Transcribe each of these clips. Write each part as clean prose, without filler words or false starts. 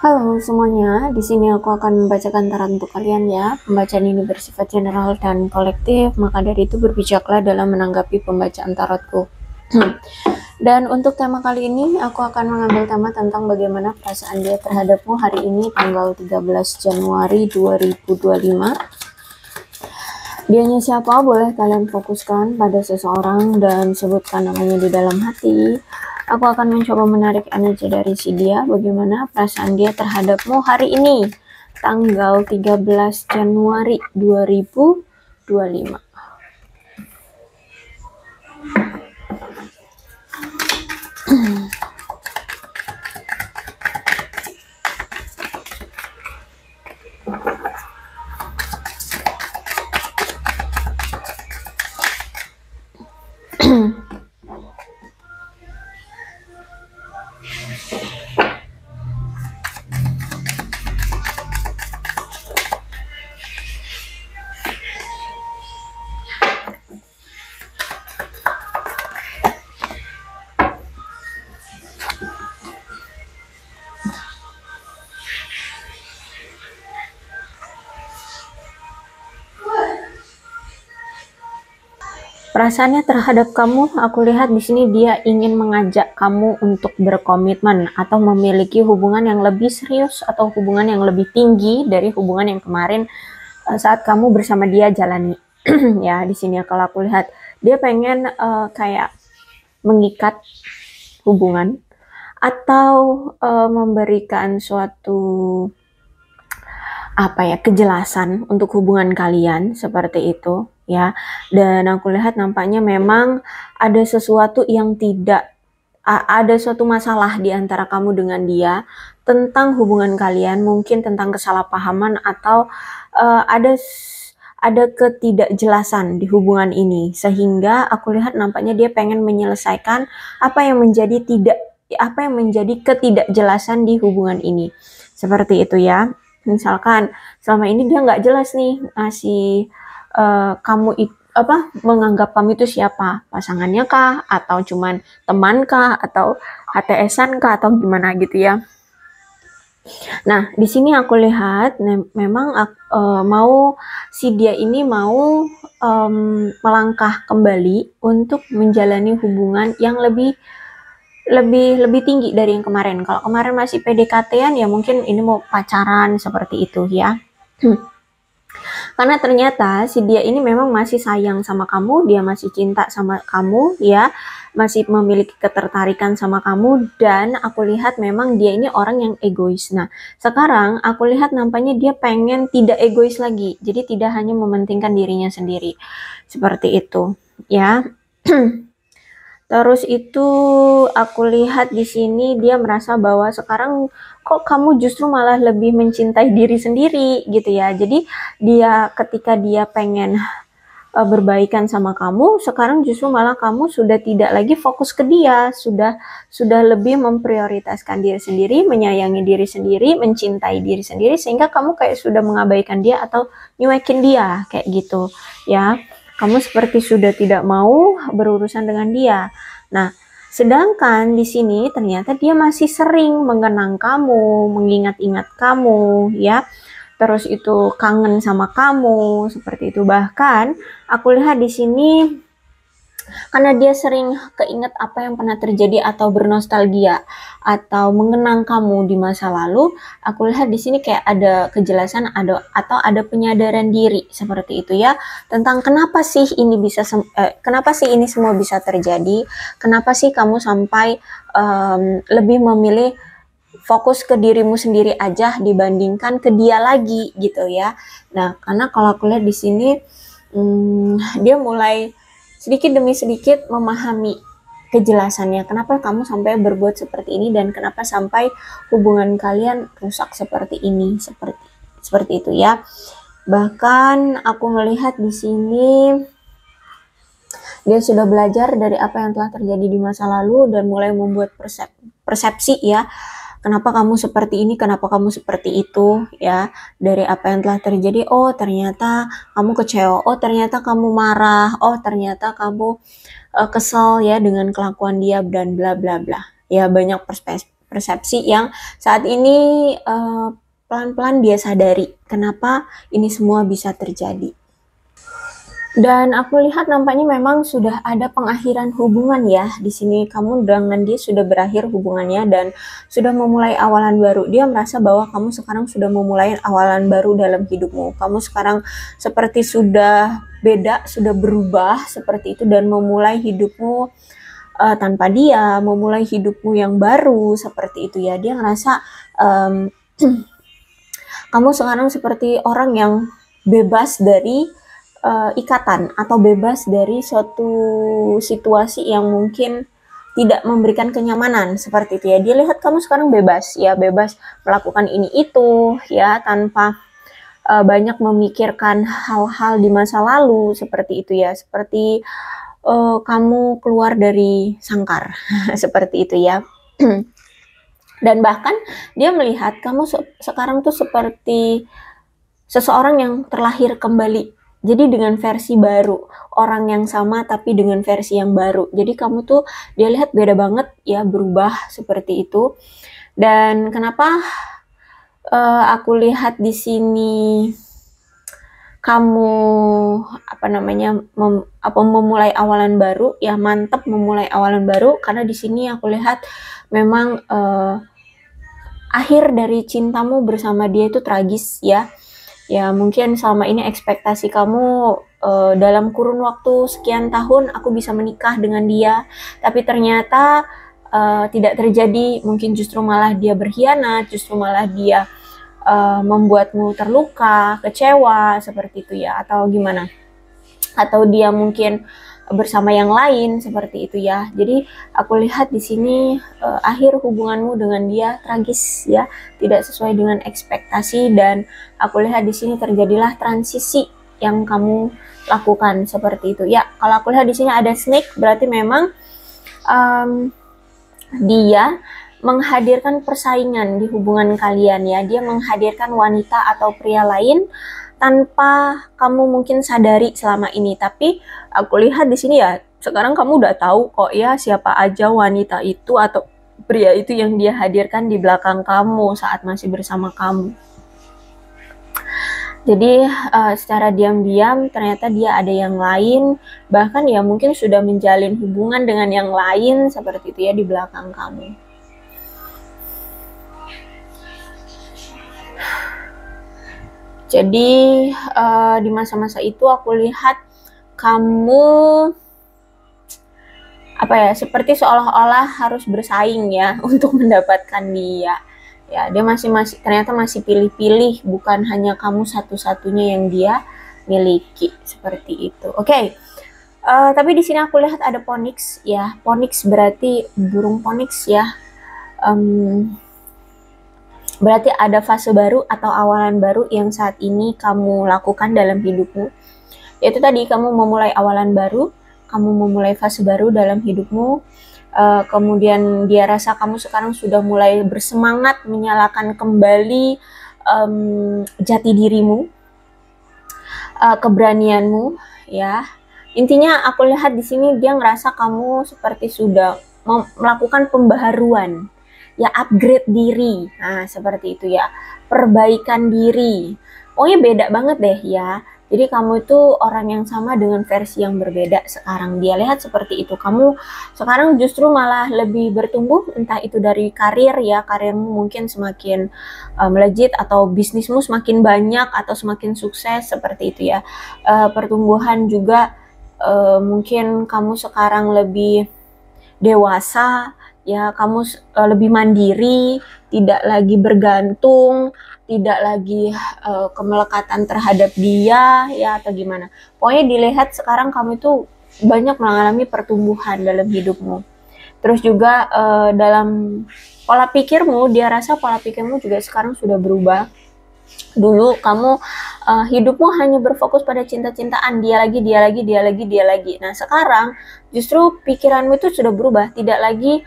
Halo semuanya, di sini aku akan membacakan tarot untuk kalian ya. Pembacaan ini bersifat general dan kolektif, maka dari itu berbijaklah dalam menanggapi pembacaan tarotku. Dan untuk tema kali ini, aku akan mengambil tema tentang bagaimana perasaan dia terhadapmu hari ini, tanggal 13 Januari 2025. Dianya siapa? Boleh kalian fokuskan pada seseorang dan sebutkan namanya di dalam hati. Aku akan mencoba menarik energi dari si dia, bagaimana perasaan dia terhadapmu hari ini, tanggal 13 Januari 2025. Perasaannya terhadap kamu, aku lihat di sini dia ingin mengajak kamu untuk berkomitmen atau memiliki hubungan yang lebih serius atau hubungan yang lebih tinggi dari hubungan yang kemarin saat kamu bersama dia jalani. Ya, di sini kalau aku lihat dia pengen kayak mengikat hubungan atau memberikan suatu kejelasan untuk hubungan kalian seperti itu ya. Dan aku lihat nampaknya memang ada sesuatu yang tidak ada suatu masalah di antara kamu dengan dia tentang hubungan kalian, mungkin tentang kesalahpahaman atau ada ketidakjelasan di hubungan ini, sehingga aku lihat nampaknya dia pengen menyelesaikan apa yang menjadi ketidakjelasan di hubungan ini, seperti itu ya. Misalkan selama ini dia nggak jelas nih ngasih kamu menganggap kamu itu siapa, pasangannya kah, atau cuman teman kah, atau HTS-an kah, atau gimana gitu ya. Nah, di sini aku lihat memang mau si dia ini mau melangkah kembali untuk menjalani hubungan yang lebih tinggi dari yang kemarin. Kalau kemarin masih PDKT-an ya mungkin ini mau pacaran seperti itu ya. Karena ternyata si dia ini memang masih sayang sama kamu, dia masih cinta sama kamu ya, masih memiliki ketertarikan sama kamu, dan aku lihat memang dia ini orang yang egois. Nah, sekarang aku lihat nampaknya dia pengen tidak egois lagi, jadi tidak hanya mementingkan dirinya sendiri. Seperti itu ya. Terus itu aku lihat di sini dia merasa bahwa sekarang kok kamu justru malah lebih mencintai diri sendiri gitu ya. Jadi ketika dia pengen berbaikan sama kamu, sekarang justru malah kamu sudah tidak lagi fokus ke dia, sudah lebih memprioritaskan diri sendiri, menyayangi diri sendiri, mencintai diri sendiri, sehingga kamu kayak sudah mengabaikan dia atau nyuekin dia kayak gitu ya. Kamu seperti sudah tidak mau berurusan dengan dia. Nah, sedangkan di sini ternyata dia masih sering mengenang kamu, mengingat-ingat kamu ya. Terus itu kangen sama kamu, seperti itu. Bahkan aku lihat di sini karena dia sering keinget apa yang pernah terjadi atau bernostalgia atau mengenang kamu di masa lalu, aku lihat di sini kayak ada kejelasan atau ada penyadaran diri seperti itu ya, tentang kenapa sih ini semua bisa terjadi, kenapa sih kamu sampai lebih memilih fokus ke dirimu sendiri aja dibandingkan ke dia lagi gitu ya. Nah, karena kalau aku lihat di sini dia mulai sedikit demi sedikit memahami kejelasannya, kenapa kamu sampai berbuat seperti ini dan kenapa sampai hubungan kalian rusak seperti ini, seperti itu ya. Bahkan aku melihat di sini dia sudah belajar dari apa yang telah terjadi di masa lalu dan mulai membuat persepsi ya. Kenapa kamu seperti ini, kenapa kamu seperti itu ya. Dari apa yang telah terjadi, oh ternyata kamu kecewa, oh ternyata kamu marah, oh ternyata kamu kesal ya dengan kelakuan dia dan bla bla bla. Ya banyak persepsi yang saat ini pelan-pelan dia sadari kenapa ini semua bisa terjadi. Dan aku lihat nampaknya memang sudah ada pengakhiran hubungan ya. Di sini kamu dengan dia sudah berakhir hubungannya dan sudah memulai awalan baru. Dia merasa bahwa kamu sekarang sudah memulai awalan baru dalam hidupmu. Kamu sekarang seperti sudah beda, sudah berubah seperti itu dan memulai hidupmu tanpa dia, memulai hidupmu yang baru seperti itu ya. Dia ngerasa kamu sekarang seperti orang yang bebas dari ikatan atau bebas dari suatu situasi yang mungkin tidak memberikan kenyamanan seperti itu ya. Dia lihat kamu sekarang bebas ya, bebas melakukan ini itu ya tanpa banyak memikirkan hal-hal di masa lalu seperti itu ya, seperti kamu keluar dari sangkar seperti itu ya. Dan bahkan dia melihat kamu sekarang tuh seperti seseorang yang terlahir kembali. Jadi dengan versi baru, orang yang sama tapi dengan versi yang baru. Jadi kamu tuh dia lihat beda banget ya, berubah seperti itu. Dan kenapa aku lihat di sini kamu memulai awalan baru ya, mantap memulai awalan baru karena di sini aku lihat memang akhir dari cintamu bersama dia itu tragis ya. Ya mungkin selama ini ekspektasi kamu dalam kurun waktu sekian tahun aku bisa menikah dengan dia, tapi ternyata tidak terjadi. Mungkin justru malah dia berkhianat, justru malah dia membuatmu terluka, kecewa seperti itu ya, atau gimana? Atau dia mungkin bersama yang lain seperti itu ya. Jadi aku lihat di sini akhir hubunganmu dengan dia tragis ya, tidak sesuai dengan ekspektasi dan aku lihat di sini terjadilah transisi yang kamu lakukan seperti itu ya. Kalau aku lihat di sini ada snake, berarti memang dia menghadirkan persaingan di hubungan kalian ya. Dia menghadirkan wanita atau pria lain tanpa kamu mungkin sadari selama ini. Tapi aku lihat di sini ya, sekarang kamu udah tahu kok ya siapa aja wanita itu atau pria itu yang dia hadirkan di belakang kamu saat masih bersama kamu. Jadi secara diam-diam ternyata dia ada yang lain, bahkan ya mungkin sudah menjalin hubungan dengan yang lain seperti itu ya di belakang kamu. Jadi di masa-masa itu aku lihat kamu seperti seolah-olah harus bersaing ya untuk mendapatkan dia. Ya, dia ternyata masih pilih-pilih, bukan hanya kamu satu-satunya yang dia miliki seperti itu. Oke. Tapi di sini aku lihat ada phoenix ya. Phoenix berarti burung phoenix ya. Berarti ada fase baru atau awalan baru yang saat ini kamu lakukan dalam hidupmu. Yaitu tadi kamu memulai awalan baru, kamu memulai fase baru dalam hidupmu. Kemudian dia rasa kamu sekarang sudah mulai bersemangat menyalakan kembali jati dirimu, keberanianmu ya. Intinya aku lihat di sini dia ngerasa kamu seperti sudah melakukan pembaharuan. Ya, upgrade diri, nah seperti itu ya, perbaikan diri, pokoknya beda banget deh ya. Jadi kamu itu orang yang sama dengan versi yang berbeda sekarang. Dia lihat seperti itu, kamu sekarang justru malah lebih bertumbuh, entah itu dari karir ya, karirmu mungkin semakin melejit atau bisnismu semakin banyak atau semakin sukses seperti itu ya. Pertumbuhan juga mungkin kamu sekarang lebih dewasa ya, kamu lebih mandiri, tidak lagi bergantung, tidak lagi kemelekatan terhadap dia ya, atau gimana. Pokoknya dilihat sekarang kamu itu banyak mengalami pertumbuhan dalam hidupmu. Terus juga dalam pola pikirmu, dia rasa pola pikirmu juga sekarang sudah berubah. Dulu kamu hidupmu hanya berfokus pada cinta-cintaan, dia lagi. Nah sekarang justru pikiranmu itu sudah berubah, tidak lagi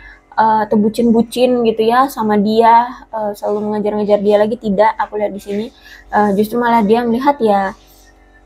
bucin-bucin gitu ya sama dia, selalu mengejar-ngejar dia lagi, tidak. Aku lihat di sini justru malah dia melihat ya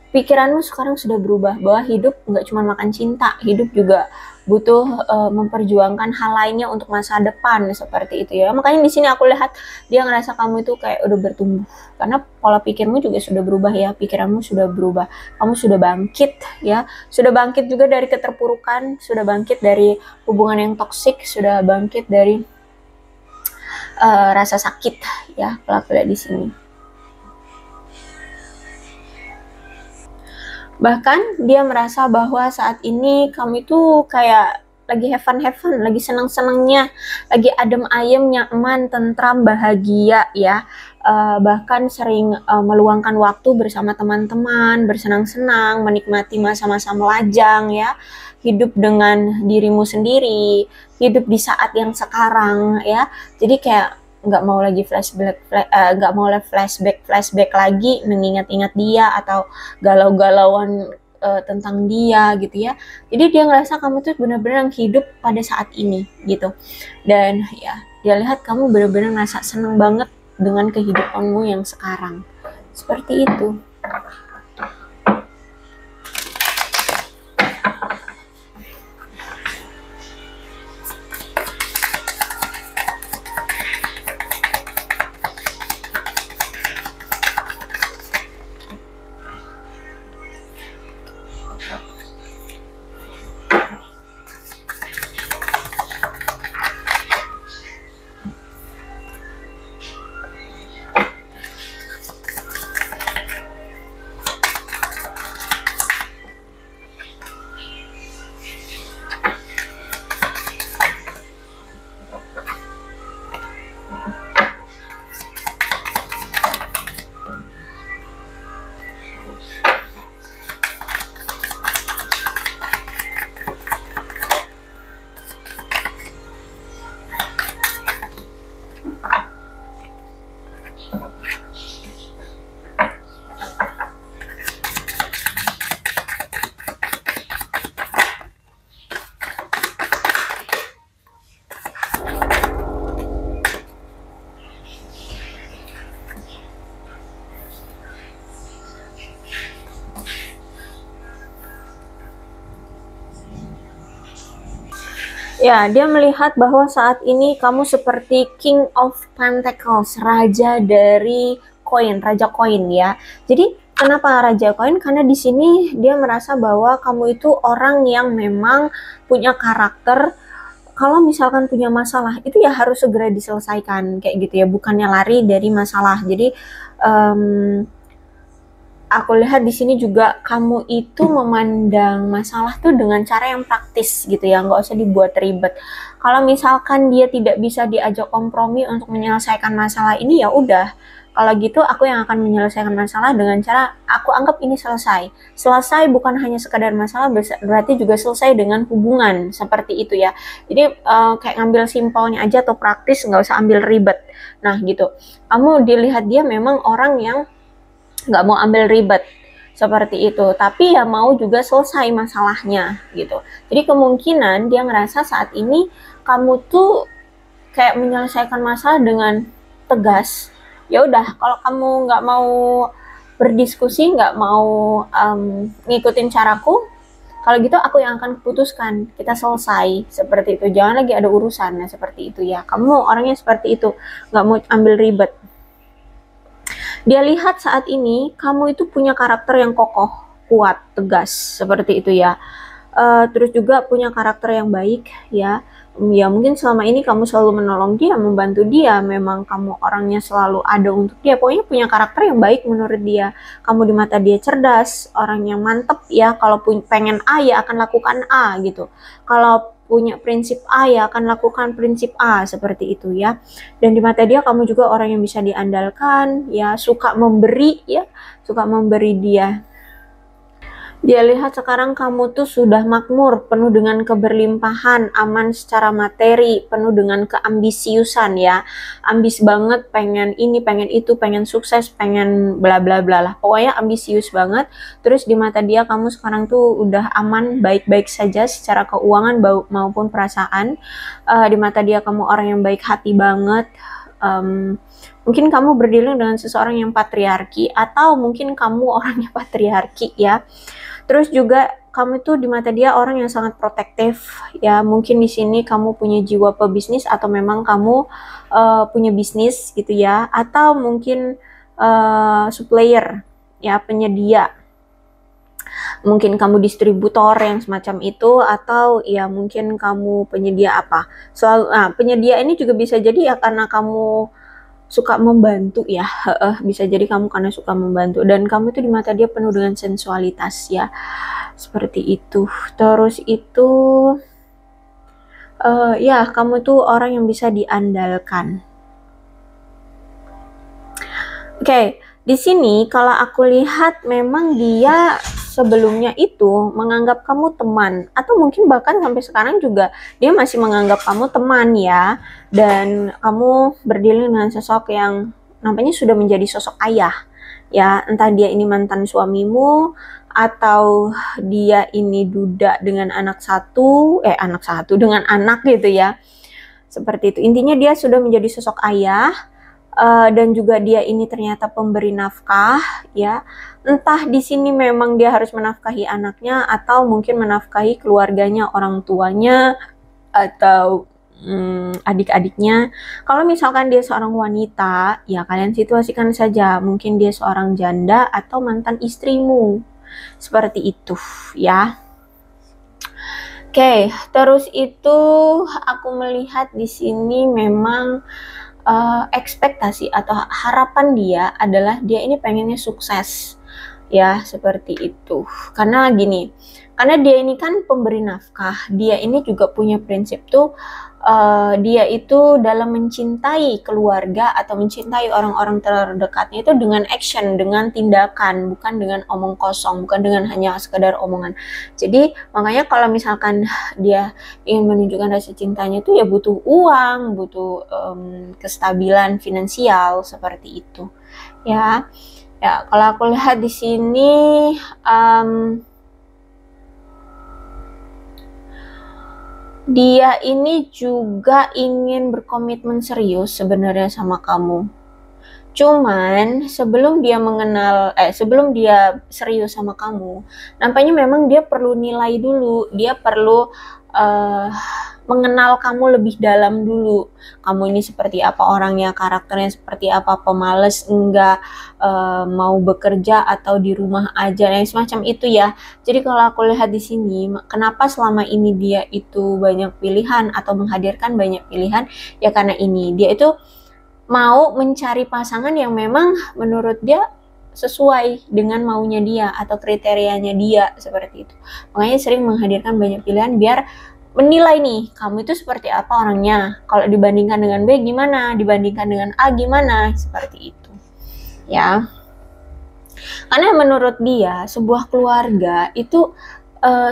pikiranmu sekarang sudah berubah, bahwa hidup nggak cuma makan cinta, hidup juga butuh memperjuangkan hal lainnya untuk masa depan, seperti itu ya. Makanya di sini aku lihat dia ngerasa kamu itu kayak udah bertumbuh, karena pola pikirmu juga sudah berubah ya, pikiranmu sudah berubah, kamu sudah bangkit ya, sudah bangkit juga dari keterpurukan, sudah bangkit dari hubungan yang toksik, sudah bangkit dari rasa sakit ya, kalau aku lihat di sini. Bahkan dia merasa bahwa saat ini kamu itu kayak lagi have fun, lagi senang-senangnya, lagi adem ayem, nyaman, tentram, bahagia ya. Bahkan sering meluangkan waktu bersama teman-teman, bersenang-senang, menikmati masa-masa melajang ya. Hidup dengan dirimu sendiri, hidup di saat yang sekarang ya. Jadi kayak nggak mau lagi flashback lagi mengingat-ingat dia atau galau-galauan tentang dia gitu ya. Jadi dia ngerasa kamu tuh benar-benar hidup pada saat ini gitu. Dan ya dia lihat kamu benar-benar ngerasa seneng banget dengan kehidupanmu yang sekarang. Seperti itu. Ya, dia melihat bahwa saat ini kamu seperti King of Pentacles, raja dari koin, raja koin ya. Jadi kenapa raja koin? Karena di sini dia merasa bahwa kamu itu orang yang memang punya karakter. Kalau misalkan punya masalah itu ya harus segera diselesaikan kayak gitu ya, bukannya lari dari masalah. Jadi aku lihat di sini juga kamu itu memandang masalah tuh dengan cara yang praktis gitu ya, nggak usah dibuat ribet. Kalau misalkan dia tidak bisa diajak kompromi untuk menyelesaikan masalah ini, ya udah. Kalau gitu aku yang akan menyelesaikan masalah dengan cara aku anggap ini selesai. Selesai bukan hanya sekadar masalah, berarti juga selesai dengan hubungan, seperti itu ya. Jadi kayak ngambil simpelnya aja atau praktis, nggak usah ambil ribet. Nah gitu. Kamu dilihat dia memang orang yang nggak mau ambil ribet seperti itu, tapi ya mau juga selesai masalahnya gitu. Jadi kemungkinan dia ngerasa saat ini kamu tuh kayak menyelesaikan masalah dengan tegas. Ya udah, kalau kamu nggak mau berdiskusi, nggak mau ngikutin caraku, kalau gitu aku yang akan putuskan, kita selesai seperti itu. Jangan lagi ada urusan, nah seperti itu ya. Kamu orangnya seperti itu, nggak mau ambil ribet. Dia lihat saat ini kamu itu punya karakter yang kokoh, kuat, tegas, seperti itu ya. Terus juga punya karakter yang baik ya. Ya mungkin selama ini kamu selalu menolong dia, membantu dia, memang kamu orangnya selalu ada untuk dia. Pokoknya punya karakter yang baik menurut dia. Kamu di mata dia cerdas, orang yang mantep ya. Kalau pengen A ya akan lakukan A gitu. Kalau punya prinsip A ya akan lakukan prinsip A, seperti itu ya. Dan di mata dia kamu juga orang yang bisa diandalkan ya, suka memberi ya, suka memberi dia. Dia lihat sekarang kamu tuh sudah makmur, penuh dengan keberlimpahan, aman secara materi, penuh dengan keambisiusan ya. Ambis banget, pengen ini, pengen itu, pengen sukses, pengen bla bla bla lah. Pokoknya ambisius banget. Terus di mata dia kamu sekarang tuh udah aman, baik-baik saja secara keuangan maupun perasaan. Di mata dia kamu orang yang baik hati banget. Mungkin kamu berdealing dengan seseorang yang patriarki, atau mungkin kamu orangnya patriarki ya. Terus juga kamu itu di mata dia orang yang sangat protektif ya. Mungkin di sini kamu punya jiwa pebisnis, atau memang kamu punya bisnis gitu ya, atau mungkin supplier ya, penyedia. Mungkin kamu distributor yang semacam itu, atau ya mungkin kamu penyedia apa. Penyedia ini juga bisa jadi ya karena kamu suka membantu ya. Bisa jadi kamu karena suka membantu, dan kamu itu di mata dia penuh dengan sensualitas ya, seperti itu. Terus itu ya kamu tuh orang yang bisa diandalkan. Oke, di sini kalau aku lihat memang dia sebelumnya itu menganggap kamu teman, atau mungkin bahkan sampai sekarang juga dia masih menganggap kamu teman ya. Dan kamu berdealing dengan sosok yang nampaknya sudah menjadi sosok ayah ya. Entah dia ini mantan suamimu, atau dia ini duda dengan anak satu dengan anak gitu ya. Seperti itu. Intinya dia sudah menjadi sosok ayah. Dan juga dia ini ternyata pemberi nafkah ya. Entah di sini memang dia harus menafkahi anaknya, atau mungkin menafkahi keluarganya, orang tuanya, atau adik-adiknya. Kalau misalkan dia seorang wanita, ya kalian situasikan saja, mungkin dia seorang janda atau mantan istrimu. Seperti itu ya. Oke, terus itu aku melihat di sini memang ekspektasi atau harapan dia adalah dia ini pengennya sukses ya, seperti itu. Karena gini, karena dia ini kan pemberi nafkah, dia ini juga punya prinsip tuh, dia itu dalam mencintai keluarga atau mencintai orang-orang terdekatnya itu dengan action, dengan tindakan, bukan dengan omong kosong, bukan dengan hanya sekedar omongan. Jadi makanya kalau misalkan dia ingin menunjukkan rasa cintanya itu ya butuh uang, butuh kestabilan finansial, seperti itu ya. Ya, kalau aku lihat di sini dia ini juga ingin berkomitmen serius sebenarnya sama kamu. Cuman sebelum dia serius sama kamu, nampaknya memang dia perlu nilai dulu, dia perlu mengenal kamu lebih dalam dulu. Kamu ini seperti apa orangnya, karakternya seperti apa, pemalas enggak, mau bekerja atau di rumah aja, yang semacam itu ya. Jadi kalau aku lihat di sini, kenapa selama ini dia itu banyak pilihan atau menghadirkan banyak pilihan, ya karena ini dia itu mau mencari pasangan yang memang menurut dia sesuai dengan maunya dia atau kriterianya dia, seperti itu. Makanya sering menghadirkan banyak pilihan biar menilai nih, kamu itu seperti apa orangnya. Kalau dibandingkan dengan B gimana, dibandingkan dengan A gimana, seperti itu. Ya. Karena menurut dia sebuah keluarga itu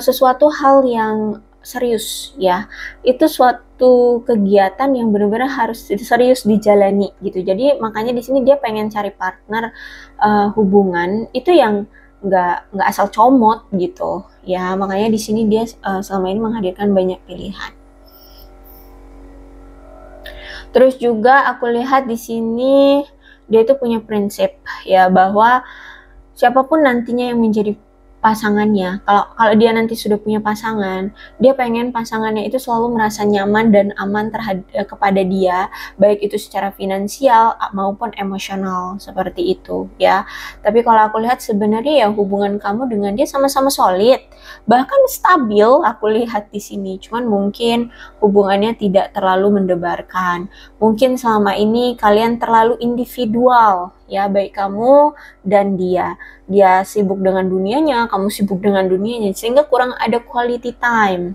sesuatu hal yang serius ya. Itu suatu kegiatan yang benar-benar harus serius dijalani gitu. Jadi makanya di sini dia pengen cari partner hubungan itu yang nggak asal comot gitu ya. Makanya di sini dia selama ini menghadirkan banyak pilihan. Terus juga aku lihat di sini dia itu punya prinsip ya, bahwa siapapun nantinya yang menjadi pasangannya, kalau dia nanti sudah punya pasangan, dia pengen pasangannya itu selalu merasa nyaman dan aman kepada dia, baik itu secara finansial maupun emosional, seperti itu ya. Tapi kalau aku lihat sebenarnya ya hubungan kamu dengan dia sama-sama solid, bahkan stabil aku lihat di sini. Cuman mungkin hubungannya tidak terlalu mendebarkan. Mungkin selama ini kalian terlalu individual ya, baik kamu dan dia. Dia sibuk dengan dunianya, kamu sibuk dengan dunianya, sehingga kurang ada quality time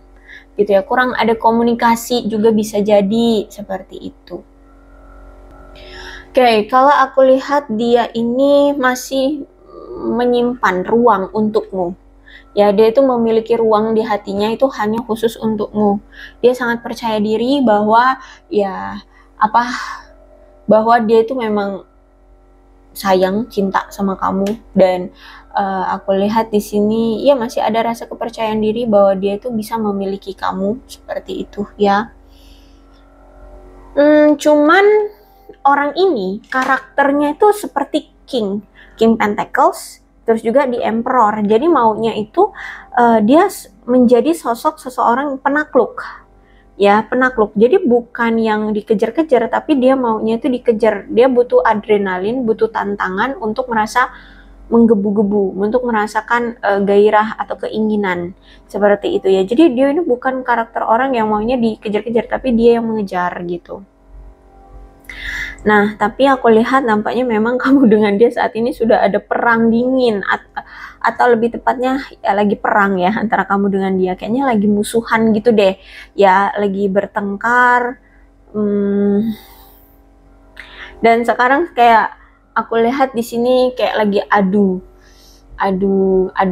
gitu ya, kurang ada komunikasi juga bisa jadi, seperti itu. Oke, kalau aku lihat dia ini masih menyimpan ruang untukmu ya. Dia itu memiliki ruang di hatinya itu hanya khusus untukmu. Dia sangat percaya diri bahwa bahwa dia itu memang sayang, cinta sama kamu. Dan aku lihat di sini ya masih ada rasa kepercayaan diri bahwa dia itu bisa memiliki kamu, seperti itu ya. Cuman orang ini karakternya itu seperti King Pentacles, terus juga di Emperor. Jadi maunya itu dia menjadi sosok seseorang penakluk, ya, penakluk. Jadi bukan yang dikejar-kejar, tapi dia maunya itu dikejar. Dia butuh adrenalin, butuh tantangan untuk merasa menggebu-gebu, untuk merasakan gairah atau keinginan seperti itu ya. Jadi dia ini bukan karakter orang yang maunya dikejar-kejar, tapi dia yang mengejar gitu. Nah, tapi aku lihat nampaknya memang kamu dengan dia saat ini sudah ada perang dingin, atau lebih tepatnya ya lagi perang ya antara kamu dengan dia. Kayaknya lagi musuhan gitu deh, ya lagi bertengkar. Dan sekarang kayak aku lihat di sini kayak lagi adu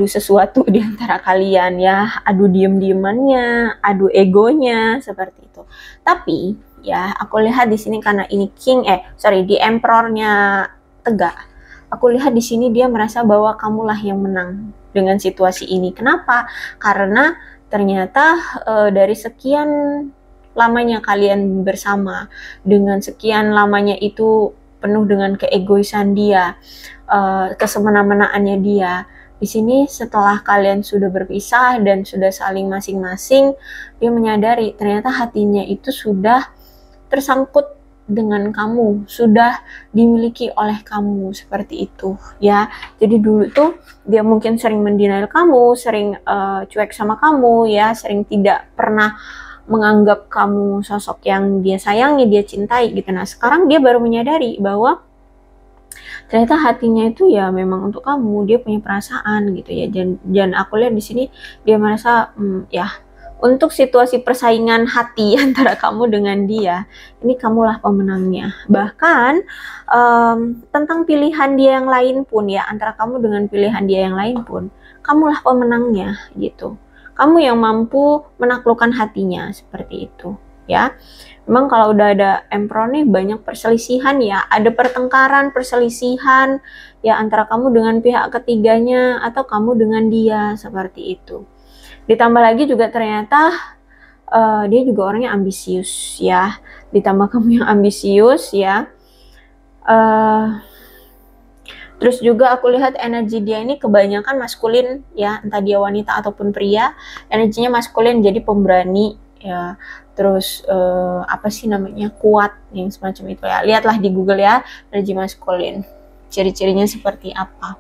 sesuatu di antara kalian ya, adu diem-diemannya, adu egonya seperti itu. Tapi ya aku lihat di sini karena ini di Emperornya tegak. Aku lihat di sini dia merasa bahwa kamulah yang menang dengan situasi ini. Kenapa? Karena ternyata dari sekian lamanya kalian bersama, dengan sekian lamanya itu penuh dengan keegoisan dia, kesemena-menaannya dia. Di sini setelah kalian sudah berpisah dan sudah saling masing-masing, dia menyadari ternyata hatinya itu sudah tersangkut dengan kamu, sudah dimiliki oleh kamu seperti itu ya. Jadi dulu tuh dia mungkin sering mendenial kamu, sering cuek sama kamu ya, sering tidak pernah menganggap kamu sosok yang dia sayangi, dia cintai gitu. Nah, sekarang dia baru menyadari bahwa ternyata hatinya itu ya memang untuk kamu, dia punya perasaan gitu ya. Dan aku lihat di sini dia merasa ya untuk situasi persaingan hati antara kamu dengan dia, ini kamulah pemenangnya. Bahkan tentang pilihan dia yang lain pun ya, antara kamu dengan pilihan dia yang lain pun, kamulah pemenangnya gitu. Kamu yang mampu menaklukkan hatinya seperti itu ya. Memang kalau udah ada Emperor nih banyak perselisihan ya, ada pertengkaran, perselisihan ya antara kamu dengan pihak ketiganya atau kamu dengan dia seperti itu. Ditambah lagi juga ternyata dia juga orangnya ambisius ya. Ditambah kamu yang ambisius ya. Terus juga aku lihat energi dia ini kebanyakan maskulin ya, entah dia wanita ataupun pria, energinya maskulin, jadi pemberani ya. Terus apa sih namanya, kuat yang semacam itu ya. Lihatlah di Google ya, energi maskulin. Ciri-cirinya seperti apa.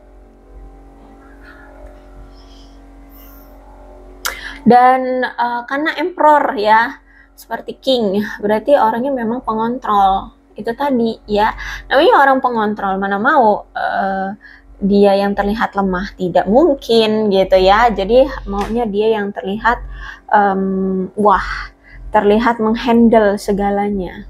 Dan karena Emperor ya, seperti King, berarti orangnya memang pengontrol. Itu tadi ya, namanya orang pengontrol, mana mau dia yang terlihat lemah, tidak mungkin gitu ya. Jadi maunya dia yang terlihat terlihat menghandle segalanya.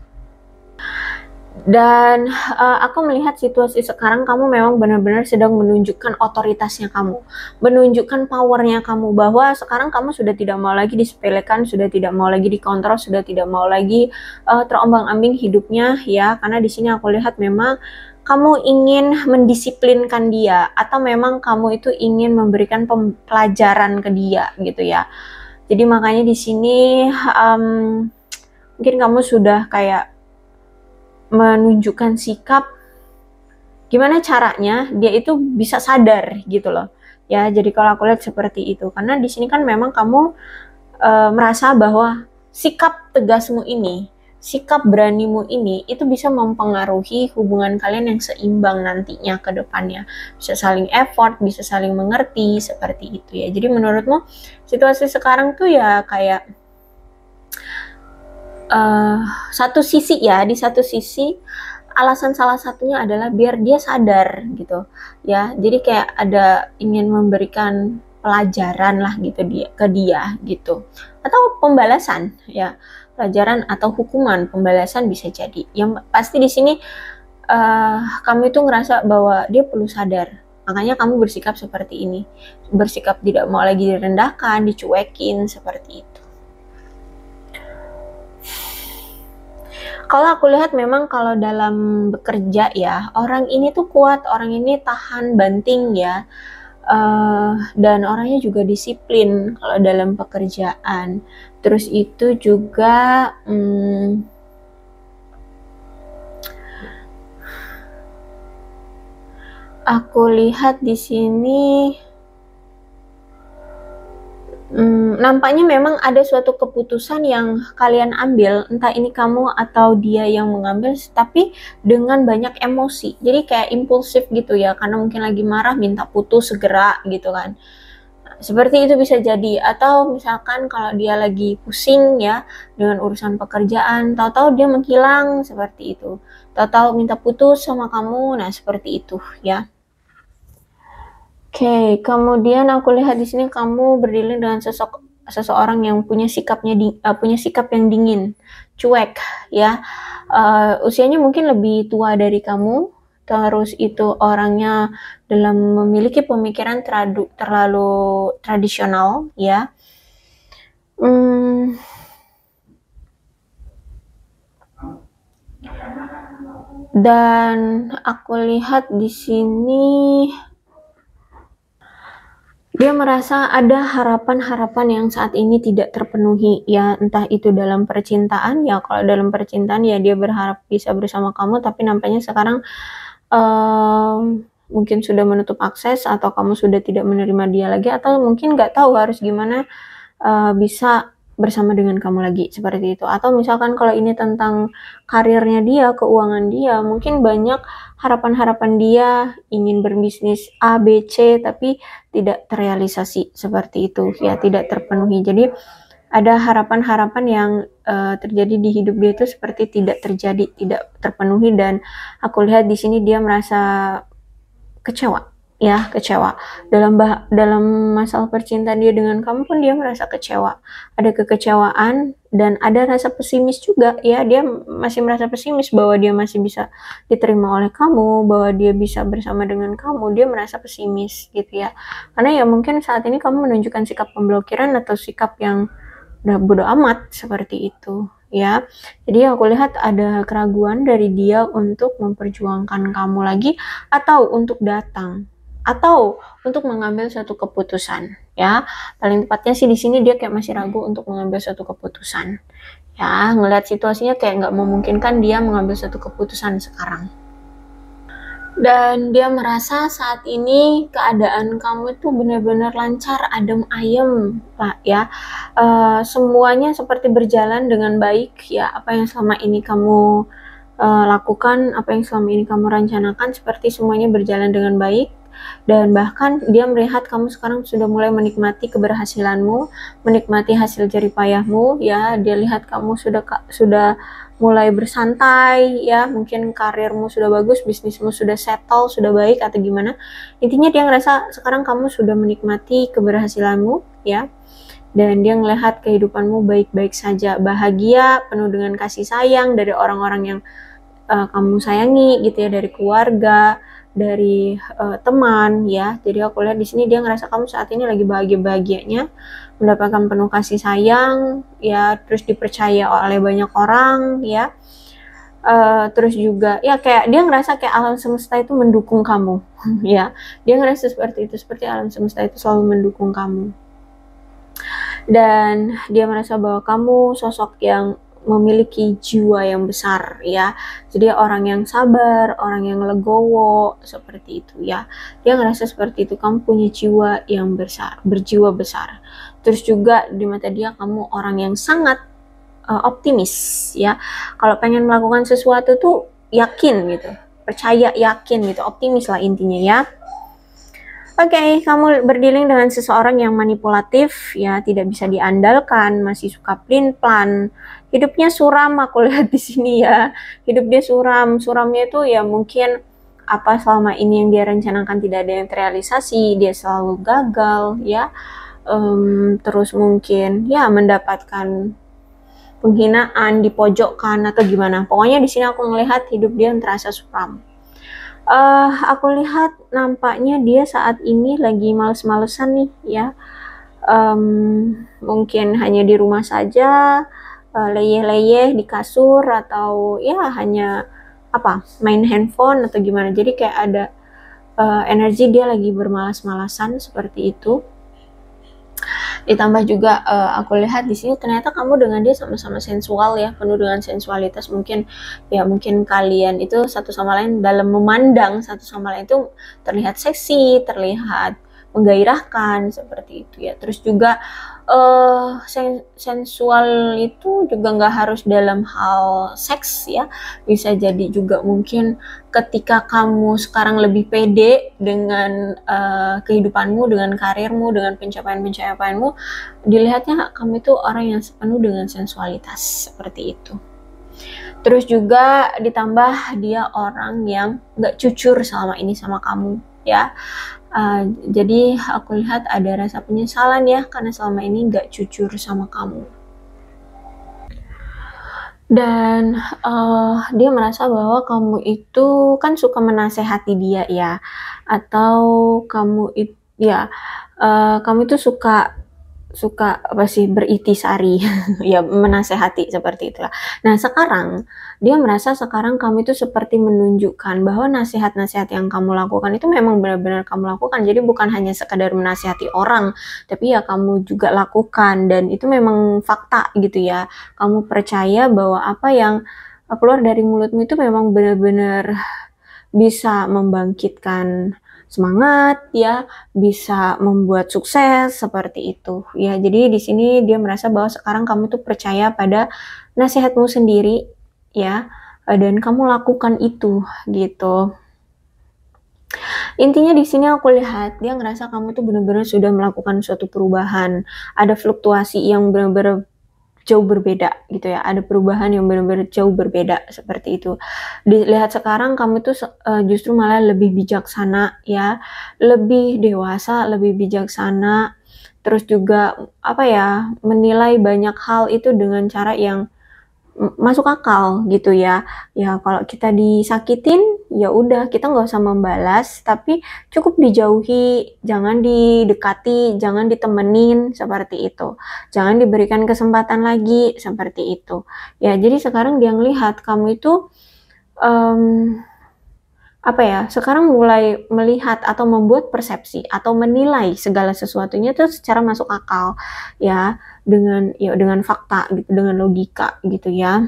Dan aku melihat situasi sekarang kamu memang benar-benar sedang menunjukkan otoritasnya kamu, menunjukkan powernya kamu, bahwa sekarang kamu sudah tidak mau lagi disepelekan, sudah tidak mau lagi dikontrol, sudah tidak mau lagi terombang-ambing hidupnya ya. Karena di sini aku lihat memang kamu ingin mendisiplinkan dia, atau memang kamu itu ingin memberikan pelajaran ke dia gitu ya. Jadi makanya di sini mungkin kamu sudah kayak menunjukkan sikap gimana caranya dia itu bisa sadar gitu loh ya. Jadi kalau aku lihat seperti itu, karena di sini kan memang kamu merasa bahwa sikap tegasmu ini, sikap beranimu ini itu bisa mempengaruhi hubungan kalian yang seimbang nantinya ke depannya, bisa saling effort, bisa saling mengerti seperti itu ya. Jadi menurutmu situasi sekarang tuh ya kayak satu sisi ya, di satu sisi alasan salah satunya adalah biar dia sadar gitu ya. Jadi kayak ada ingin memberikan pelajaran lah gitu ke dia gitu, atau pembalasan ya, pelajaran atau hukuman, pembalasan bisa jadi. Yang pasti di sini kamu itu ngerasa bahwa dia perlu sadar, makanya kamu bersikap seperti ini, bersikap tidak mau lagi direndahkan, dicuekin seperti itu. Kalau aku lihat memang kalau dalam bekerja ya, orang ini tuh kuat, orang ini tahan banting ya, dan orangnya juga disiplin kalau dalam pekerjaan. Terus itu juga aku lihat di sini nampaknya memang ada suatu keputusan yang kalian ambil, entah ini kamu atau dia yang mengambil, tapi dengan banyak emosi. Jadi kayak impulsif gitu ya, karena mungkin lagi marah minta putus segera gitu kan. Seperti itu bisa jadi. Atau misalkan kalau dia lagi pusing ya dengan urusan pekerjaan, tahu-tahu dia menghilang seperti itu. Tahu-tahu minta putus sama kamu, nah seperti itu ya. Oke, kemudian aku lihat di sini kamu berdiri dengan seseorang yang punya sikap yang dingin, cuek ya. Usianya mungkin lebih tua dari kamu, terus itu orangnya dalam memiliki pemikiran terlalu tradisional ya. Dan aku lihat di sini dia merasa ada harapan-harapan yang saat ini tidak terpenuhi ya, entah itu dalam percintaan ya. Kalau dalam percintaan ya dia berharap bisa bersama kamu, tapi nampaknya sekarang mungkin sudah menutup akses, atau kamu sudah tidak menerima dia lagi, atau mungkin nggak tahu harus gimana bisa bersama dengan kamu lagi, seperti itu. Atau misalkan kalau ini tentang karirnya dia, keuangan dia, mungkin banyak harapan-harapan dia ingin berbisnis A, B, C, tapi tidak terrealisasi, seperti itu ya, tidak terpenuhi. Jadi ada harapan-harapan yang terjadi di hidup dia itu seperti tidak terjadi, tidak terpenuhi, dan aku lihat di sini dia merasa kecewa ya, kecewa dalam masalah percintaan dia dengan kamu pun dia merasa kecewa, ada kekecewaan dan ada rasa pesimis juga ya. Dia masih merasa pesimis bahwa dia masih bisa diterima oleh kamu, bahwa dia bisa bersama dengan kamu. Dia merasa pesimis gitu ya, karena ya mungkin saat ini kamu menunjukkan sikap pemblokiran atau sikap yang udah bodo amat, seperti itu ya. Jadi aku lihat ada keraguan dari dia untuk memperjuangkan kamu lagi, atau untuk datang, atau untuk mengambil suatu keputusan ya. Paling tepatnya sih di sini dia kayak masih ragu untuk mengambil suatu keputusan ya. Ngelihat situasinya kayak nggak memungkinkan dia mengambil suatu keputusan sekarang. Dan dia merasa saat ini keadaan kamu tuh benar-benar lancar, adem ayem Pak ya. Semuanya seperti berjalan dengan baik ya. Apa yang selama ini kamu lakukan, apa yang selama ini kamu rencanakan, seperti semuanya berjalan dengan baik. Dan bahkan dia melihat kamu sekarang sudah mulai menikmati keberhasilanmu, menikmati hasil jerih payahmu ya. Dia lihat kamu sudah mulai bersantai ya, mungkin karirmu sudah bagus, bisnismu sudah settle, sudah baik, atau gimana. Intinya dia ngerasa sekarang kamu sudah menikmati keberhasilanmu ya, dan dia ngelihat kehidupanmu baik-baik saja, bahagia, penuh dengan kasih sayang dari orang-orang yang kamu sayangi gitu ya, dari keluarga, dari teman ya. Jadi aku lihat di sini dia ngerasa kamu saat ini lagi bahagia-bahagianya, mendapatkan penuh kasih sayang ya, terus dipercaya oleh banyak orang ya. Terus juga ya kayak dia ngerasa kayak alam semesta itu mendukung kamu ya. Dia ngerasa seperti itu, seperti alam semesta itu selalu mendukung kamu. Dan dia merasa bahwa kamu sosok yang memiliki jiwa yang besar ya. Jadi orang yang sabar, orang yang legowo, seperti itu ya. Dia ngerasa seperti itu, kamu punya jiwa yang besar, berjiwa besar. Terus juga di mata dia kamu orang yang sangat optimis ya. Kalau pengen melakukan sesuatu tuh yakin gitu, percaya, yakin gitu, optimis lah intinya ya. Oke, kamu berdealing dengan seseorang yang manipulatif ya, tidak bisa diandalkan, masih suka plan-plan. Hidupnya suram, aku lihat di sini ya. Hidup dia suram. Suramnya itu ya mungkin apa selama ini yang dia rencanakan tidak ada yang terrealisasi, dia selalu gagal ya. Terus mungkin ya mendapatkan penghinaan, dipojokkan atau gimana. Pokoknya di sini aku melihat hidup dia terasa suram. Aku lihat nampaknya dia saat ini lagi males-malesan nih ya. Mungkin hanya di rumah saja, leyeh-leyeh di kasur, atau ya hanya main handphone atau gimana. Jadi kayak ada energi dia lagi bermalas-malasan seperti itu. Ditambah juga aku lihat di sini ternyata kamu dengan dia sama-sama sensual ya, penuh dengan sensualitas. Mungkin kalian itu satu sama lain dalam memandang satu sama lain itu terlihat seksi, terlihat menggairahkan seperti itu ya. Terus juga sensual itu juga nggak harus dalam hal seks ya, bisa jadi juga mungkin ketika kamu sekarang lebih pede dengan kehidupanmu, dengan karirmu, dengan pencapaian-pencapaianmu, dilihatnya kamu itu orang yang penuh dengan sensualitas seperti itu. Terus juga ditambah dia orang yang nggak jujur selama ini sama kamu ya. Jadi aku lihat ada rasa penyesalan ya karena selama ini nggak jujur sama kamu. Dan dia merasa bahwa kamu itu kan suka menasehati dia ya, atau kamu kamu itu suka apa sih, berintisari ya, menasehati seperti itulah. Nah sekarang dia merasa sekarang kamu itu seperti menunjukkan bahwa nasihat-nasihat yang kamu lakukan itu memang benar-benar kamu lakukan, jadi bukan hanya sekadar menasihati orang, tapi ya kamu juga lakukan, dan itu memang fakta gitu ya. Kamu percaya bahwa apa yang keluar dari mulutmu itu memang benar-benar bisa membangkitkan semangat ya, bisa membuat sukses seperti itu ya. Jadi di sini dia merasa bahwa sekarang kamu tuh percaya pada nasihatmu sendiri ya, dan kamu lakukan itu gitu. Intinya di sini aku lihat dia ngerasa kamu tuh benar-benar sudah melakukan suatu perubahan, ada fluktuasi yang benar-benar jauh berbeda gitu ya, ada perubahan yang benar-benar jauh berbeda seperti itu. Dilihat sekarang kamu tuh justru malah lebih bijaksana ya, lebih dewasa, lebih bijaksana, terus juga apa ya, menilai banyak hal itu dengan cara yang masuk akal gitu ya. Ya kalau kita disakitin ya udah kita nggak usah membalas, tapi cukup dijauhi, jangan didekati, jangan ditemenin seperti itu, jangan diberikan kesempatan lagi seperti itu ya. Jadi sekarang dia ngelihat kamu itu apa ya, sekarang mulai melihat atau membuat persepsi atau menilai segala sesuatunya itu secara masuk akal ya, dengan fakta gitu, dengan logika gitu ya.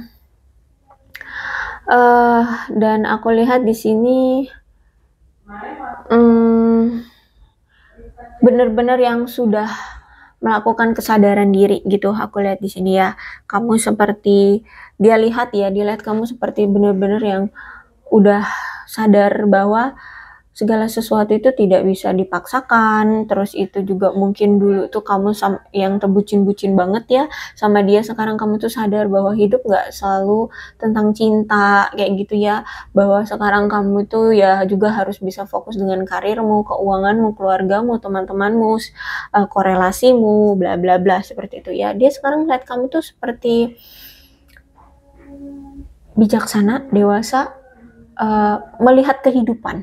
Dan aku lihat di sini benar-benar yang sudah melakukan kesadaran diri gitu. Aku lihat di sini ya, kamu seperti dia lihat kamu seperti benar-benar yang udah sadar bahwa segala sesuatu itu tidak bisa dipaksakan. Terus itu juga mungkin dulu tuh kamu yang terbucin-bucin banget ya sama dia, sekarang kamu tuh sadar bahwa hidup gak selalu tentang cinta kayak gitu ya, bahwa sekarang kamu tuh ya juga harus bisa fokus dengan karirmu, keuanganmu, keluargamu, teman-temanmu, korelasimu, bla bla bla seperti itu ya. Dia sekarang lihat kamu tuh seperti bijaksana, dewasa, melihat kehidupan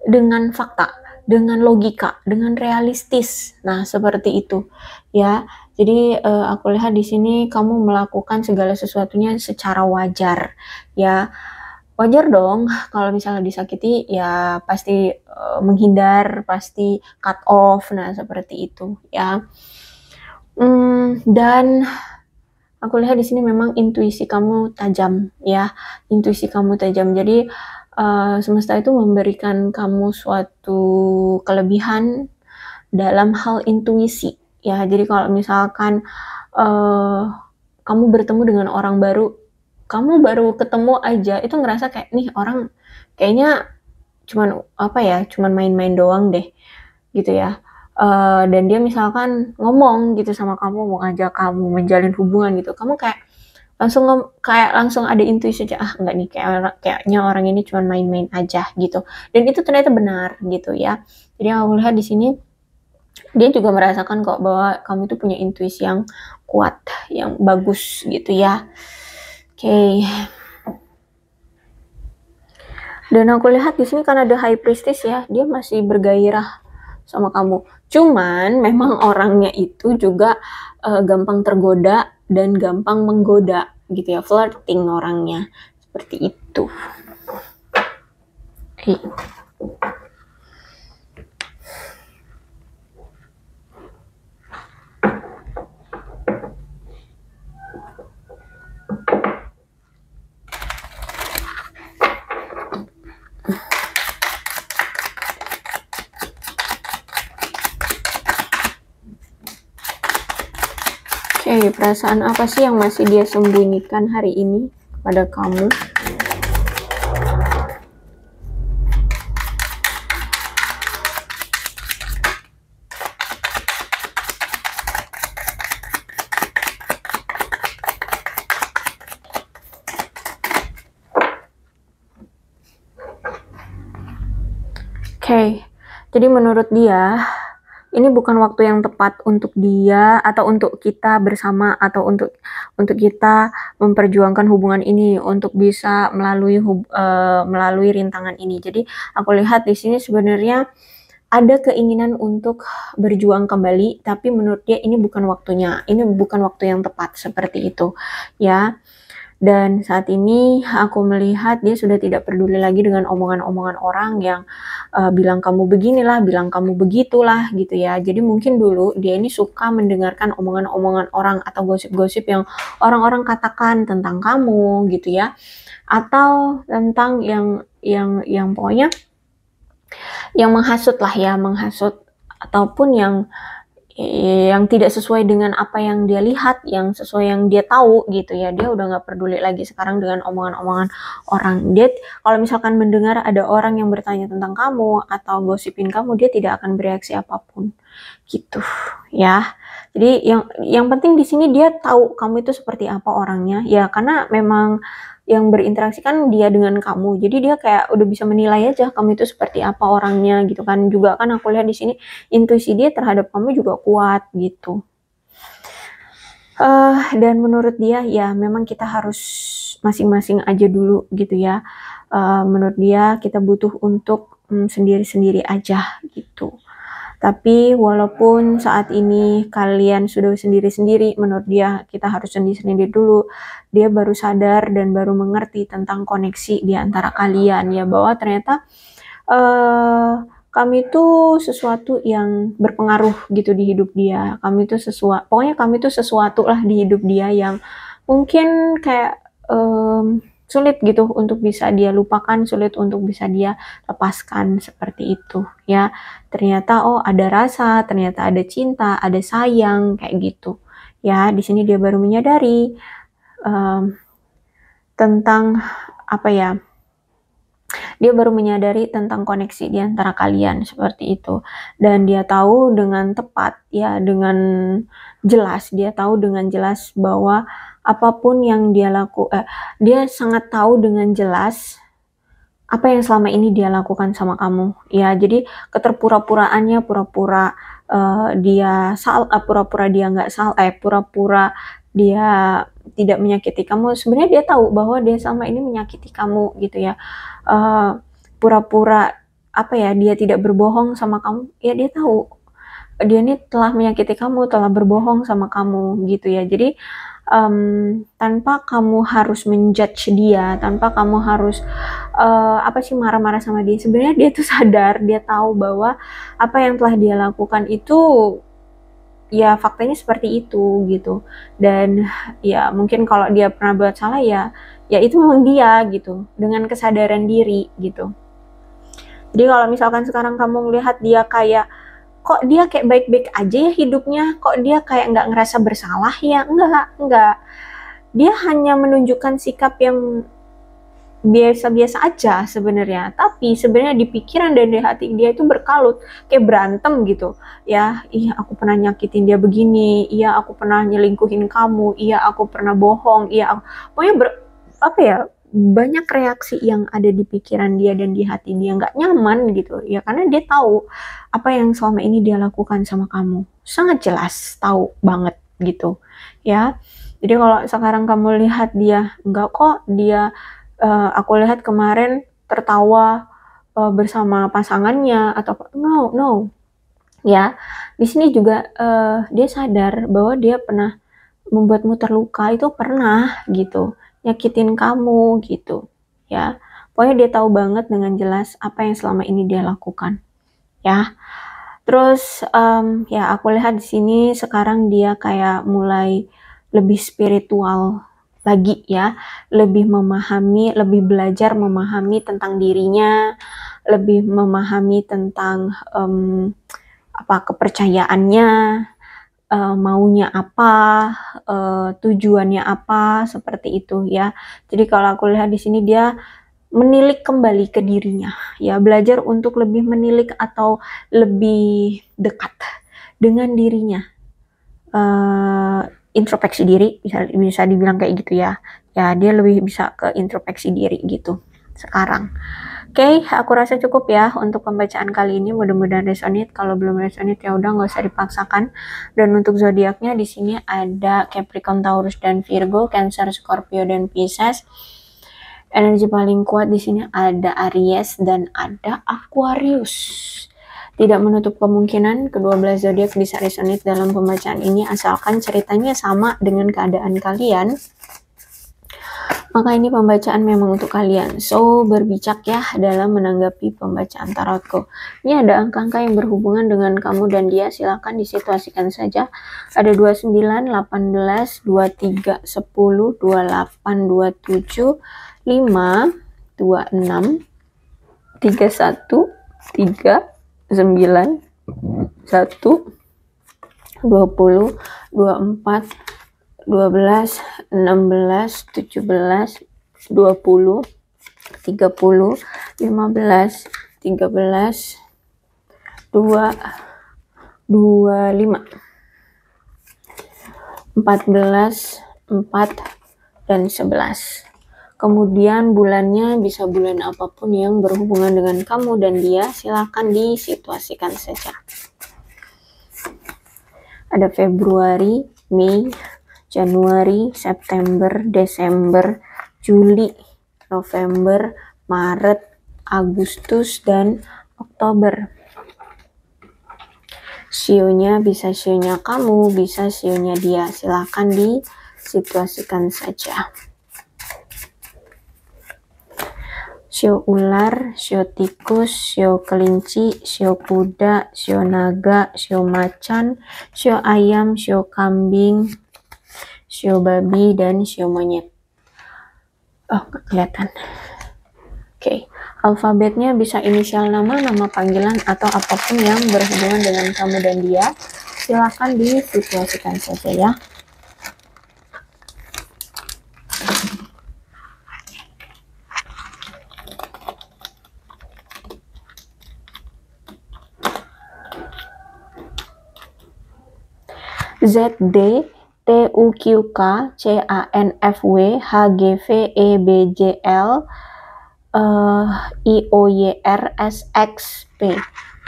dengan fakta, dengan logika, dengan realistis. Nah, seperti itu ya. Jadi aku lihat di sini kamu melakukan segala sesuatunya secara wajar ya. Wajar dong kalau misalnya disakiti ya pasti menghindar, pasti cut off. Nah, seperti itu ya. Dan aku lihat di sini memang intuisi kamu tajam ya, intuisi kamu tajam. Jadi semesta itu memberikan kamu suatu kelebihan dalam hal intuisi ya. Jadi kalau misalkan kamu bertemu dengan orang baru, kamu baru ketemu aja itu ngerasa kayak nih orang kayaknya cuman main-main doang deh gitu ya. Dan dia misalkan ngomong gitu sama kamu, mau ngajak kamu menjalin hubungan gitu, kamu kayak langsung ada intuisi aja, enggak nih, kayaknya orang ini cuma main-main aja gitu. Dan itu ternyata benar gitu ya. Jadi aku lihat di sini dia juga merasakan kok bahwa kamu itu punya intuisi yang kuat, yang bagus gitu ya. Oke. Dan aku lihat di sini kan ada High Priestess ya, dia masih bergairah sama kamu. Cuman memang orangnya itu juga gampang tergoda dan gampang menggoda gitu ya, flirting orangnya seperti itu. Oke, perasaan apa sih yang masih dia sembunyikan hari ini pada kamu? Oke, jadi menurut dia ini bukan waktu yang tepat untuk dia atau untuk kita bersama atau untuk kita memperjuangkan hubungan ini untuk bisa melalui rintangan ini. Jadi aku lihat di sini sebenarnya ada keinginan untuk berjuang kembali, tapi menurut dia ini bukan waktunya, ini bukan waktu yang tepat seperti itu, ya. Dan saat ini aku melihat dia sudah tidak peduli lagi dengan omongan-omongan orang yang bilang kamu beginilah, bilang kamu begitulah gitu ya. Jadi mungkin dulu dia ini suka mendengarkan omongan-omongan orang atau gosip-gosip yang orang-orang katakan tentang kamu gitu ya. Atau tentang yang pokoknya yang menghasut lah ya, menghasut ataupun yang tidak sesuai dengan apa yang dia lihat, yang sesuai yang dia tahu gitu ya. Dia udah nggak peduli lagi sekarang dengan omongan-omongan orang. Dia kalau misalkan mendengar ada orang yang bertanya tentang kamu atau gosipin kamu, dia tidak akan bereaksi apapun gitu ya. Jadi yang penting di sini dia tahu kamu itu seperti apa orangnya ya, karena memang yang berinteraksi kan dia dengan kamu. Jadi dia kayak udah bisa menilai aja kamu itu seperti apa orangnya gitu kan. Juga kan aku lihat di sini intuisi dia terhadap kamu juga kuat gitu. Dan menurut dia ya memang kita harus masing-masing aja dulu gitu ya. Menurut dia kita butuh untuk sendiri-sendiri aja gitu. Tapi walaupun saat ini kalian sudah sendiri-sendiri, menurut dia kita harus sendiri-sendiri dulu. Dia baru sadar dan baru mengerti tentang koneksi di antara kalian ya, bahwa ternyata kami itu sesuatu yang berpengaruh gitu di hidup dia. Pokoknya kami itu sesuatu lah di hidup dia yang mungkin kayak sulit gitu untuk bisa dia lupakan, sulit untuk bisa dia lepaskan seperti itu ya. Ternyata oh ada rasa, ternyata ada cinta, ada sayang kayak gitu ya. Di sini dia baru menyadari tentang apa ya, dia baru menyadari tentang koneksi di antara kalian seperti itu. Dan dia tahu dengan tepat ya, dengan jelas, dia tahu dengan jelas bahwa apapun yang dia dia sangat tahu dengan jelas apa yang selama ini dia lakukan sama kamu ya. Jadi keterpura-puraannya, pura-pura pura-pura dia nggak salah, pura-pura dia tidak menyakiti kamu, sebenarnya dia tahu bahwa dia selama ini menyakiti kamu gitu ya. Pura-pura apa ya, dia tidak berbohong sama kamu ya, dia tahu dia ini telah menyakiti kamu, telah berbohong sama kamu gitu ya. Jadi tanpa kamu harus menjudge dia, tanpa kamu harus marah-marah sama dia, sebenarnya dia tuh sadar, dia tahu bahwa apa yang telah dia lakukan itu ya faktanya seperti itu gitu. Dan ya mungkin kalau dia pernah buat salah ya itu memang dia gitu, dengan kesadaran diri gitu. Jadi kalau misalkan sekarang kamu melihat dia kayak kok dia kayak baik-baik aja ya hidupnya, kok dia kayak nggak ngerasa bersalah ya, enggak. Dia hanya menunjukkan sikap yang biasa-biasa aja sebenarnya, tapi sebenarnya di pikiran dan di hati dia itu berkalut, kayak berantem gitu ya. Iya aku pernah nyakitin dia begini, iya aku pernah nyelingkuhin kamu, iya aku pernah bohong, pokoknya banyak reaksi yang ada di pikiran dia dan di hati dia, nggak nyaman gitu ya, karena dia tahu apa yang selama ini dia lakukan sama kamu, sangat jelas tahu banget gitu ya. Jadi kalau sekarang kamu lihat dia enggak kok, dia aku lihat kemarin tertawa bersama pasangannya atau no ya, di sini juga dia sadar bahwa dia pernah membuatmu terluka, itu pernah gitu, nyakitin kamu gitu ya. Pokoknya dia tahu banget dengan jelas apa yang selama ini dia lakukan ya. Terus ya aku lihat di sini sekarang dia kayak mulai lebih spiritual lagi ya, lebih memahami, lebih belajar memahami tentang dirinya, lebih memahami tentang kepercayaannya, maunya apa, tujuannya apa, seperti itu ya. Jadi kalau aku lihat di sini dia menilik kembali ke dirinya, ya, belajar untuk lebih menilik atau lebih dekat dengan dirinya, introspeksi diri, bisa dibilang kayak gitu ya. Ya, dia lebih bisa ke introspeksi diri gitu sekarang. Oke, aku rasa cukup ya untuk pembacaan kali ini. Mudah-mudahan resonate. Kalau belum resonate ya udah, nggak usah dipaksakan. Dan untuk zodiaknya di sini ada Capricorn, Taurus dan Virgo, Cancer, Scorpio dan Pisces. Energi paling kuat di sini ada Aries dan ada Aquarius. Tidak menutup kemungkinan kedua belas zodiak bisa resonate dalam pembacaan ini, asalkan ceritanya sama dengan keadaan kalian. Maka ini pembacaan memang untuk kalian. So, berbijak ya dalam menanggapi pembacaan tarotku. Ini ada angka-angka yang berhubungan dengan kamu dan dia. Silahkan disituasikan saja. Ada 29, 18, 23, 10, 28, 27, 5, 26, 31, 3, 9, 1, 20, 24, 12, 16, 17, 20, 30, 15, 13, 2, 25, 14, 4, dan 11. Kemudian bulannya bisa bulan apapun yang berhubungan dengan kamu dan dia, silakan disituasikan saja. Ada Februari, Mei, Januari, September, Desember, Juli, November, Maret, Agustus, dan Oktober. Sionya bisa sionya kamu, bisa sionya dia. Silahkan disituasikan saja. Sio ular, sio tikus, sio kelinci, sio kuda, sio naga, sio macan, sio ayam, sio kambing, sio babi, dan sio monyet. Oh, nggak kelihatan. Oke, alfabetnya bisa inisial nama, nama panggilan, atau apapun yang berhubungan dengan kamu dan dia. Silakan disituasikan saja ya. ZD TUQK CANFW HGVEBJL IOYRSXP.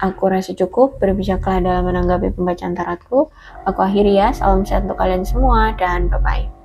Aku rasa cukup, berbijaklah dalam menanggapi pembacaan tarotku. Aku akhiri ya, salam sehat untuk kalian semua dan bye-bye.